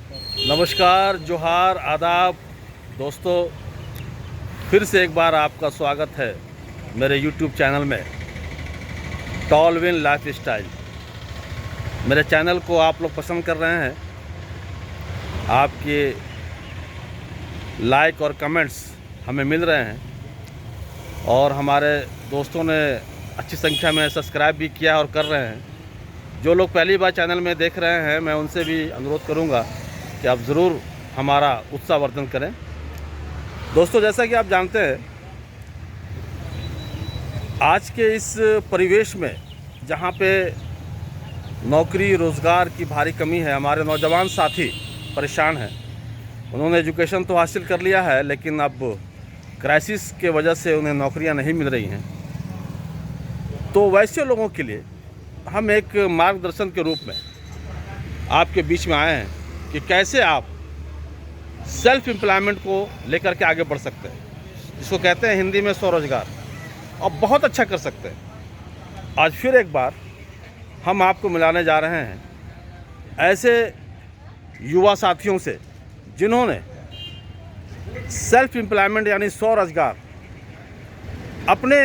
नमस्कार, जोहार, आदाब दोस्तों। फिर से एक बार आपका स्वागत है मेरे यूट्यूब चैनल में टॉलविन लाइफ स्टाइल। मेरे चैनल को आप लोग पसंद कर रहे हैं। आपके लाइक और कमेंट्स हमें मिल रहे हैं और हमारे दोस्तों ने अच्छी संख्या में सब्सक्राइब भी किया और कर रहे हैं। जो लोग पहली बार चैनल में देख रहे हैं, मैं उनसे भी अनुरोध करूंगा कि आप ज़रूर हमारा उत्साहवर्धन करें। दोस्तों, जैसा कि आप जानते हैं, आज के इस परिवेश में जहाँ पे नौकरी रोज़गार की भारी कमी है, हमारे नौजवान साथी परेशान हैं। उन्होंने एजुकेशन तो हासिल कर लिया है, लेकिन अब क्राइसिस के वजह से उन्हें नौकरियां नहीं मिल रही हैं। तो वैसे लोगों के लिए हम एक मार्गदर्शन के रूप में आपके बीच में आए हैं कि कैसे आप सेल्फ एम्प्लॉयमेंट को लेकर के आगे बढ़ सकते हैं, जिसको कहते हैं हिंदी में स्वरोजगार, और बहुत अच्छा कर सकते हैं। आज फिर एक बार हम आपको मिलाने जा रहे हैं ऐसे युवा साथियों से जिन्होंने सेल्फ एम्प्लॉयमेंट यानी स्वरोजगार अपने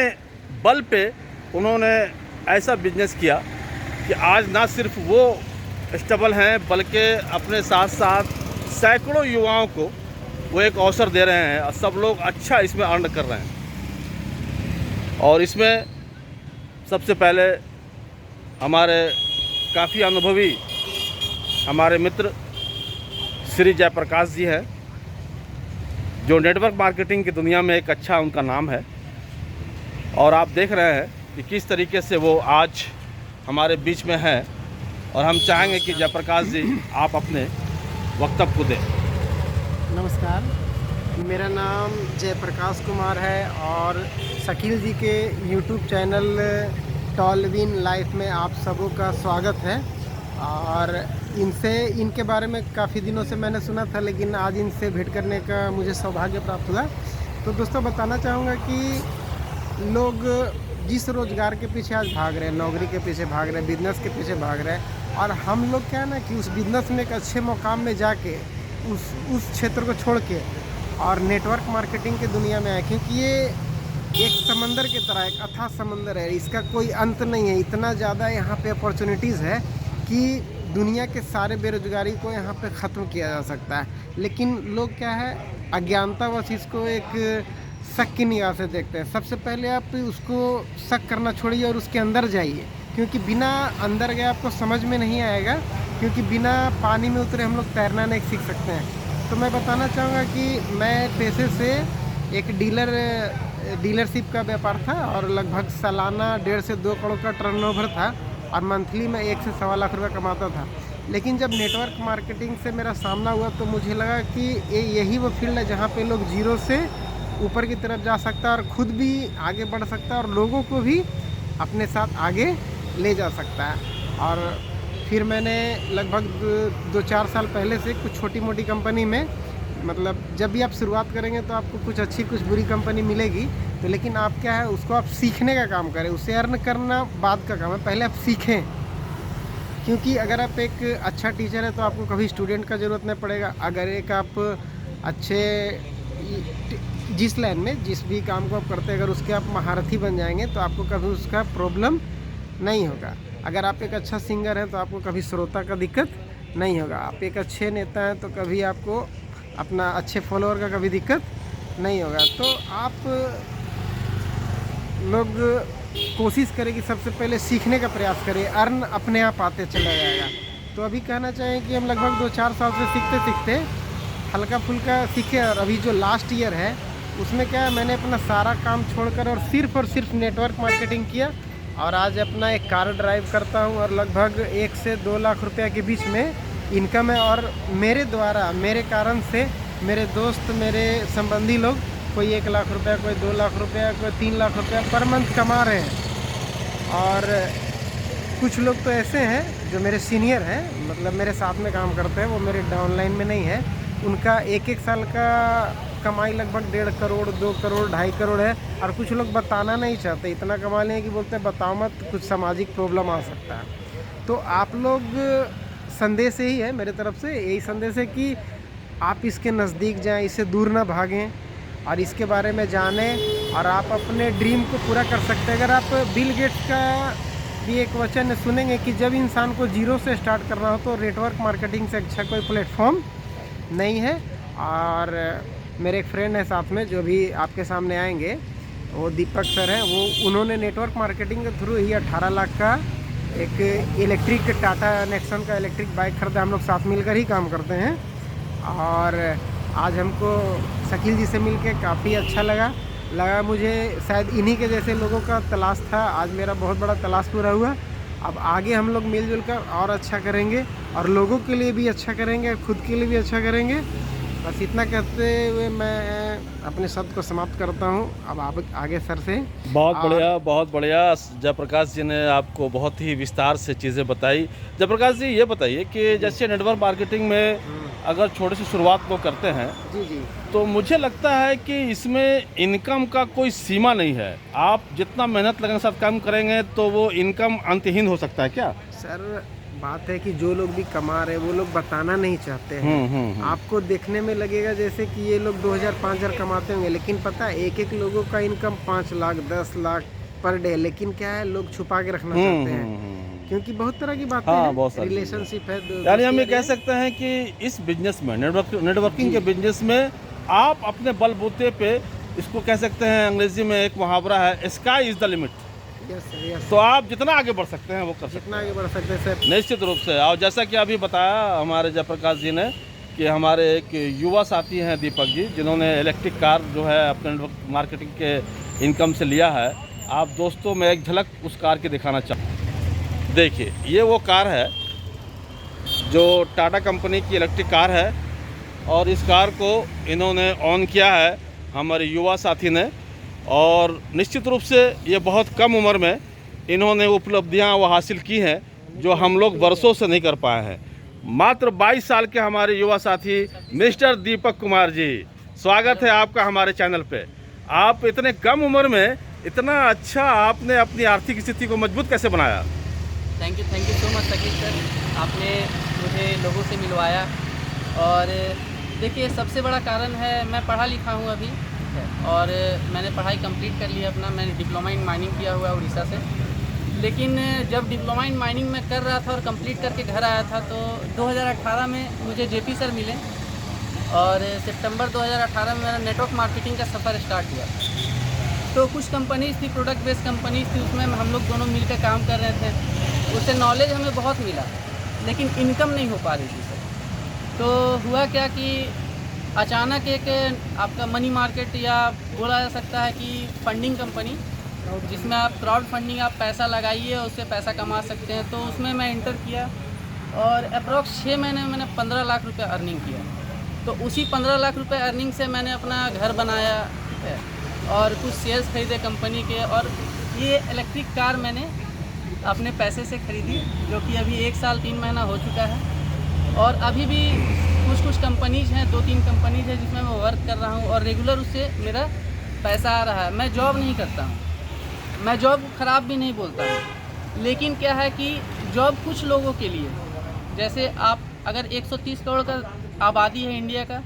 बल पे उन्होंने ऐसा बिजनेस किया कि आज ना सिर्फ वो स्टेबल हैं, बल्कि अपने साथ साथ सैकड़ों युवाओं को वो एक अवसर दे रहे हैं और सब लोग अच्छा इसमें अर्न कर रहे हैं। और इसमें सबसे पहले हमारे काफ़ी अनुभवी हमारे मित्र श्री जयप्रकाश जी हैं, जो नेटवर्क मार्केटिंग की दुनिया में एक अच्छा उनका नाम है। और आप देख रहे हैं कि किस तरीके से वो आज हमारे बीच में हैं, और हम चाहेंगे कि जयप्रकाश जी आप अपने वक्तव्य को दें। नमस्कार, मेरा नाम जयप्रकाश कुमार है और शकील जी के YouTube चैनल टॉलविन लाइफ में आप सबों का स्वागत है। और इनके बारे में काफ़ी दिनों से मैंने सुना था, लेकिन आज इनसे भेंट करने का मुझे सौभाग्य प्राप्त हुआ। तो दोस्तों, बताना चाहूँगा कि लोग जिस रोज़गार के पीछे आज भाग रहे हैं, नौकरी के पीछे भाग रहे हैं, बिजनेस के पीछे भाग रहे हैं, और हम लोग क्या है ना कि उस बिज़नेस में एक अच्छे मुकाम में जाके उस क्षेत्र को छोड़ के और नेटवर्क मार्केटिंग की दुनिया में आए, क्योंकि ये एक समंदर की तरह, एक अथाह समंदर है। इसका कोई अंत नहीं है। इतना ज़्यादा यहाँ पे अपॉर्चुनिटीज़ है कि दुनिया के सारे बेरोजगारी को यहाँ पे ख़त्म किया जा सकता है। लेकिन लोग क्या है, अज्ञानतावश इसको एक शक की निगाह से देखते हैं। सबसे पहले आप उसको शक करना छोड़िए और उसके अंदर जाइए, क्योंकि बिना अंदर गए आपको समझ में नहीं आएगा, क्योंकि बिना पानी में उतरे हम लोग तैरना नहीं सीख सकते हैं। तो मैं बताना चाहूँगा कि मैं पेशे से एक डीलरशिप का व्यापार था और लगभग सालाना 1.5 से 2 करोड़ का टर्नओवर था और मंथली में 1 से सवा लाख रुपये कमाता था। लेकिन जब नेटवर्क मार्केटिंग से मेरा सामना हुआ तो मुझे लगा कि यही वो फील्ड है जहाँ पे लोग जीरो से ऊपर की तरफ जा सकता है और ख़ुद भी आगे बढ़ सकता है और लोगों को भी अपने साथ आगे ले जा सकता है। और फिर मैंने लगभग 2-4 साल पहले से कुछ छोटी मोटी कंपनी में, मतलब जब भी आप शुरुआत करेंगे तो आपको कुछ अच्छी कुछ बुरी कंपनी मिलेगी, तो लेकिन आप क्या है, उसको आप सीखने का काम करें, उसे अर्न करना बाद का काम है। पहले आप सीखें, क्योंकि अगर आप एक अच्छा टीचर है तो आपको कभी स्टूडेंट का ज़रूरत नहीं पड़ेगा। अगर एक आप अच्छे जिस लाइन में जिस भी काम को आप करते हैं, अगर उसके आप महारथी बन जाएंगे तो आपको कभी उसका प्रॉब्लम नहीं होगा। अगर आप एक अच्छा सिंगर हैं तो आपको कभी श्रोता का दिक्कत नहीं होगा। आप एक अच्छे नेता हैं तो कभी आपको अपना अच्छे फॉलोअर का कभी दिक्कत नहीं होगा। तो आप लोग कोशिश करें कि सबसे पहले सीखने का प्रयास करें, अर्न अपने आप आते चला जाएगा। तो अभी कहना चाहें कि हम लगभग 2-4 साल से सीखते सीखते हल्का फुल्का सीखे, और अभी जो लास्ट ईयर है उसमें क्या है, मैंने अपना सारा काम छोड़कर और सिर्फ नेटवर्क मार्केटिंग किया और आज अपना एक कार ड्राइव करता हूँ और लगभग 1 से 2 लाख रुपया के बीच में इनकम है। और मेरे द्वारा, मेरे कारण से मेरे दोस्त, मेरे संबंधी लोग, कोई 1 लाख रुपया, कोई 2 लाख रुपया, कोई 3 लाख रुपया पर मंथ कमा रहे हैं। और कुछ लोग तो ऐसे हैं जो मेरे सीनियर हैं, मतलब मेरे साथ में काम करते हैं, वो मेरे डाउनलाइन में नहीं है। उनका 1-1 साल का कमाई लगभग 1.5 करोड़, 2 करोड़, 2.5 करोड़ है। और कुछ लोग बताना नहीं चाहते, इतना कमा लें कि बोलते हैं बताओ मत, कुछ सामाजिक प्रॉब्लम आ सकता है। तो आप लोग संदेश यही है मेरे तरफ से, यही संदेश है कि आप इसके नज़दीक जाएं, इससे दूर ना भागें और इसके बारे में जानें और आप अपने ड्रीम को पूरा कर सकते हैं। अगर आप बिल गेट्स का भी एक वचन सुनेंगे कि जब इंसान को जीरो से स्टार्ट करना हो तो नेटवर्क मार्केटिंग से अच्छा कोई प्लेटफॉर्म नहीं है। और मेरे एक फ्रेंड है साथ में जो भी आपके सामने आएंगे, वो दीपक सर हैं। उन्होंने नेटवर्क मार्केटिंग के थ्रू ही 18 लाख का एक इलेक्ट्रिक टाटा नेक्सन का इलेक्ट्रिक बाइक खरीदा। हम लोग साथ मिलकर ही काम करते हैं और आज हमको शकील जी से मिलके काफ़ी अच्छा लगा मुझे शायद इन्हीं के जैसे लोगों का तलाश था। आज मेरा बहुत बड़ा तलाश पूरा हुआ। अब आगे हम लोग मिलजुल कर और अच्छा करेंगे और लोगों के लिए भी अच्छा करेंगे, खुद के लिए भी अच्छा करेंगे। बस इतना कहते हुए मैं अपने शब्द को समाप्त करता हूँ। अब आप आगे सर से। बहुत बढ़िया, बहुत बढ़िया। जयप्रकाश जी ने आपको बहुत ही विस्तार से चीज़ें बताई। जयप्रकाश जी ये बताइए कि जैसे नेटवर्क मार्केटिंग में अगर छोटे से शुरुआत लोग करते हैं जी जी, तो मुझे लगता है कि इसमें इनकम का कोई सीमा नहीं है। आप जितना मेहनत लगन के साथ काम करेंगे तो वो इनकम अंतहीन हो सकता है क्या? सर बात है कि जो लोग भी कमा रहे हैं वो लोग बताना नहीं चाहते हैं। आपको देखने में लगेगा जैसे कि ये लोग 2000-5000 कमाते होंगे, लेकिन पता है एक लोगों का income 5 lakh 10 lakh per day. लेकिन क्या है, लोग छुपा के रखना चाहते हैं क्योंकि बहुत तरह की बातें हैं, रिलेशनशिप है। यानी हम ये कह सकते हैं कि इस बिजनेस में नेटवर्किंग के बिजनेस में आप अपने बलबूते पे, इसको कह सकते हैं अंग्रेजी में एक मुहावरा है, sky is the limit. Yes. तो आप जितना आगे बढ़ सकते हैं वो कर सकते जितना आगे बढ़ सकते हैं सर, निश्चित रूप से। और जैसा कि अभी बताया हमारे जयप्रकाश जी ने कि हमारे एक युवा साथी हैं दीपक जी, जिन्होंने इलेक्ट्रिक कार जो है अपने नेटवर्क मार्केटिंग के इनकम से लिया है। आप दोस्तों मैं एक झलक उस कार की दिखाना चाहूँ। देखिए ये वो कार है जो टाटा कंपनी की इलेक्ट्रिक कार है और इस कार को इन्होंने ऑन किया है हमारे युवा साथी ने। और निश्चित रूप से ये बहुत कम उम्र में इन्होंने उपलब्धियां वो हासिल की हैं जो हम लोग वर्षों से नहीं कर पाए हैं। मात्र 22 साल के हमारे युवा साथी मिस्टर दीपक कुमार जी, स्वागत है आपका हमारे चैनल पे। आप इतने कम उम्र में इतना अच्छा आपने अपनी आर्थिक स्थिति को मजबूत कैसे बनाया? Thank you so much Shakeel sir, आपने मुझे लोगों से मिलवाया। और देखिए सबसे बड़ा कारण है मैं पढ़ा लिखा हूँ अभी, और मैंने पढ़ाई कंप्लीट कर लिया अपना। मैंने डिप्लोमा इन माइनिंग किया हुआ है उड़ीसा से। लेकिन जब डिप्लोमा इन माइनिंग में कर रहा था और कंप्लीट करके घर आया था तो 2018 में मुझे जेपी सर मिले और सितंबर 2018 में मेरा नेटवर्क मार्केटिंग का सफ़र स्टार्ट हुआ। तो कुछ कंपनीज थी, प्रोडक्ट बेस्ड कंपनीज थी, उसमें हम लोग दोनों मिलकर काम कर रहे थे। उससे नॉलेज हमें बहुत मिला लेकिन इनकम नहीं हो पा रही थी सर। तो हुआ क्या कि अचानक एक आपका मनी मार्केट या बोला जा सकता है कि फंडिंग कंपनी, जिसमें आप क्राउड फंडिंग, आप पैसा लगाइए उससे पैसा कमा सकते हैं, तो उसमें मैं इंटर किया और अप्रॉक्स 6 महीने में मैंने 15 लाख रुपए अर्निंग किया। तो उसी 15 लाख रुपए अर्निंग से मैंने अपना घर बनाया और कुछ शेयर्स खरीदे कंपनी के। और ये इलेक्ट्रिक कार मैंने अपने पैसे से खरीदी जो कि अभी 1 साल 3 महीना हो चुका है। और अभी भी कुछ कंपनीज हैं, 2-3 कंपनीज हैं जिसमें मैं वर्क कर रहा हूँ और रेगुलर उससे मेरा पैसा आ रहा है। मैं जॉब नहीं करता हूँ, मैं जॉब ख़राब भी नहीं बोलता हूँ, लेकिन क्या है कि जॉब कुछ लोगों के लिए, जैसे आप अगर 130 करोड़ का आबादी है इंडिया का,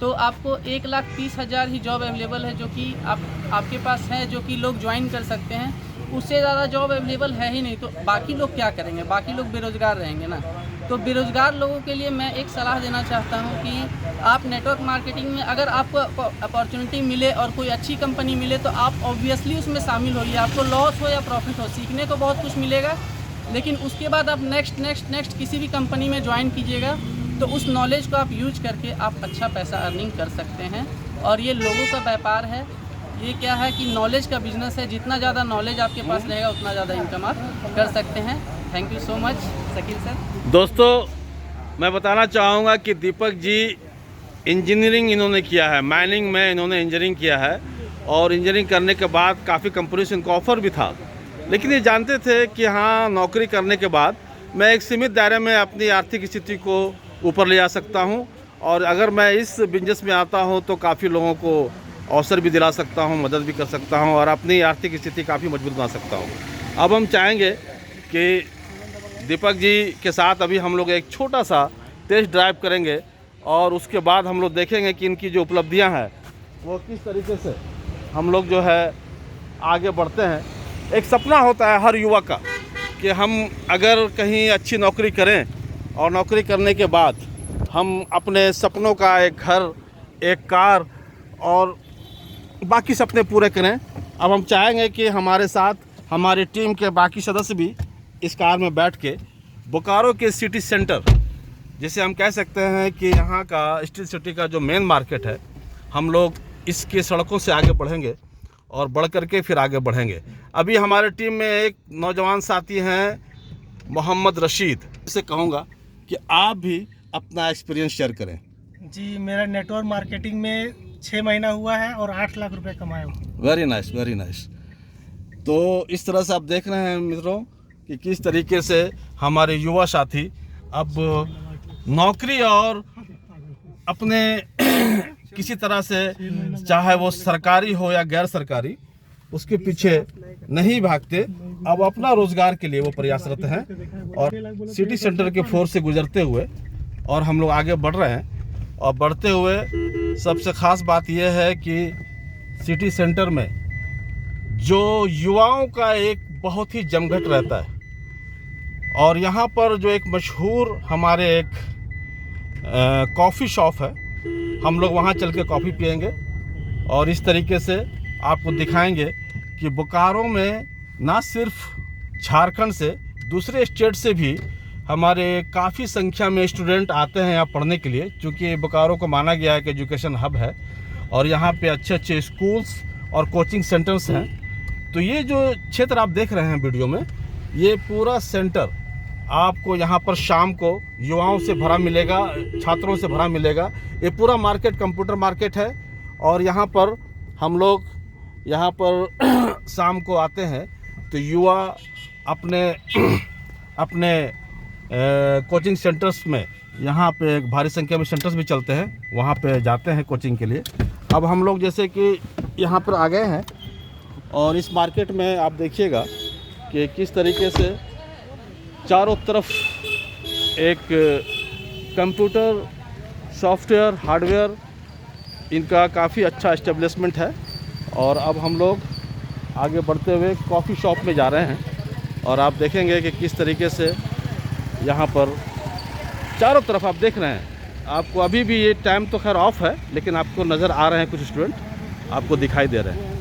तो आपको 1,30,000 ही जॉब अवेलेबल है जो कि आपके पास है, जो कि लोग ज्वाइन कर सकते हैं। उससे ज़्यादा जॉब अवेलेबल है ही नहीं, तो बाकी लोग क्या करेंगे? बाकी लोग बेरोज़गार रहेंगे ना। तो बेरोज़गार लोगों के लिए मैं एक सलाह देना चाहता हूं कि आप नेटवर्क मार्केटिंग में अगर आपको अपॉर्चुनिटी मिले और कोई अच्छी कंपनी मिले तो आप ऑब्वियसली उसमें शामिल होइए। आपको लॉस हो या प्रॉफिट हो, सीखने को बहुत कुछ मिलेगा, लेकिन उसके बाद आप नेक्स्ट किसी भी कंपनी में ज्वाइन कीजिएगा तो उस नॉलेज को आप यूज करके आप अच्छा पैसा अर्निंग कर सकते हैं। और ये लोगों का व्यापार है, ये क्या है कि नॉलेज का बिजनेस है। जितना ज़्यादा नॉलेज आपके पास रहेगा उतना ज़्यादा इनकम आप कर सकते हैं। Thank you so much Shakeel sir. दोस्तों मैं बताना चाहूँगा कि दीपक जी इंजीनियरिंग इन्होंने किया है, माइनिंग में इन्होंने इंजीनियरिंग किया है और इंजीनियरिंग करने के बाद काफ़ी कंपनी से इनको ऑफ़र भी था, लेकिन ये जानते थे कि हाँ नौकरी करने के बाद मैं एक सीमित दायरे में अपनी आर्थिक स्थिति को ऊपर ले जा सकता हूँ और अगर मैं इस बिजनेस में आता हूँ तो काफ़ी लोगों को अवसर भी दिला सकता हूँ, मदद भी कर सकता हूँ और अपनी आर्थिक स्थिति काफ़ी मजबूत बना सकता हूँ। अब हम चाहेंगे कि दीपक जी के साथ अभी हम लोग एक छोटा सा टेस्ट ड्राइव करेंगे और उसके बाद हम लोग देखेंगे कि इनकी जो उपलब्धियां हैं वो किस तरीके से हम लोग जो है आगे बढ़ते हैं। एक सपना होता है हर युवा का कि हम अगर कहीं अच्छी नौकरी करें और नौकरी करने के बाद हम अपने सपनों का एक घर, एक कार और बाकी सपने पूरे करें। अब हम चाहेंगे कि हमारे साथ हमारी टीम के बाकी सदस्य भी इस कार में बैठ के बोकारो के सिटी सेंटर, जिसे हम कह सकते हैं कि यहाँ का स्टील सिटी का जो मेन मार्केट है, हम लोग इसके सड़कों से आगे बढ़ेंगे और बढ़ करके फिर आगे बढ़ेंगे। अभी हमारे टीम में एक नौजवान साथी हैं मोहम्मद रशीद, से कहूँगा कि आप भी अपना एक्सपीरियंस शेयर करें। जी, मेरा नेटवर्क मार्केटिंग में 6 महीना हुआ है और 8 लाख रुपए कमाए हूँ। Very nice, very nice. तो इस तरह से आप देख रहे हैं मित्रों कि किस तरीके से हमारे युवा साथी अब नौकरी और अपने किसी तरह से, चाहे वो सरकारी हो या गैर सरकारी, उसके पीछे नहीं भागते, अब अपना रोजगार के लिए वो प्रयासरत हैं और सिटी सेंटर के फ्लोर से गुजरते हुए और हम लोग आगे बढ़ रहे हैं। और बढ़ते हुए सबसे ख़ास बात यह है कि सिटी सेंटर में जो युवाओं का एक बहुत ही जमघट रहता है और यहाँ पर जो एक मशहूर हमारे एक कॉफ़ी शॉप है, हम लोग वहाँ चल के कॉफ़ी पिएंगे और इस तरीके से आपको दिखाएंगे कि बोकारो में ना सिर्फ झारखंड से, दूसरे स्टेट से भी हमारे काफ़ी संख्या में स्टूडेंट आते हैं यहाँ पढ़ने के लिए, क्योंकि बोकारो को माना गया है कि एजुकेशन हब है और यहाँ पे अच्छे अच्छे स्कूल्स और कोचिंग सेंटर्स हैं। तो ये जो क्षेत्र आप देख रहे हैं वीडियो में, ये पूरा सेंटर आपको यहाँ पर शाम को युवाओं से भरा मिलेगा, छात्रों से भरा मिलेगा। ये पूरा मार्केट कंप्यूटर मार्केट है और यहाँ पर हम लोग यहाँ पर शाम को आते हैं तो युवा अपने कोचिंग सेंटर्स में, यहाँ पे एक भारी संख्या में सेंटर्स भी चलते हैं, वहाँ पे जाते हैं कोचिंग के लिए। अब हम लोग जैसे कि यहाँ पर आ गए हैं और इस मार्केट में आप देखिएगा कि किस तरीके से चारों तरफ एक कंप्यूटर, सॉफ्टवेयर, हार्डवेयर, इनका काफ़ी अच्छा एस्टेब्लिशमेंट है। और अब हम लोग आगे बढ़ते हुए कॉफ़ी शॉप में जा रहे हैं और आप देखेंगे कि किस तरीके से यहाँ पर चारों तरफ आप देख रहे हैं। आपको अभी भी ये टाइम तो खैर ऑफ है, लेकिन आपको नज़र आ रहे हैं कुछ स्टूडेंट आपको दिखाई दे रहे हैं।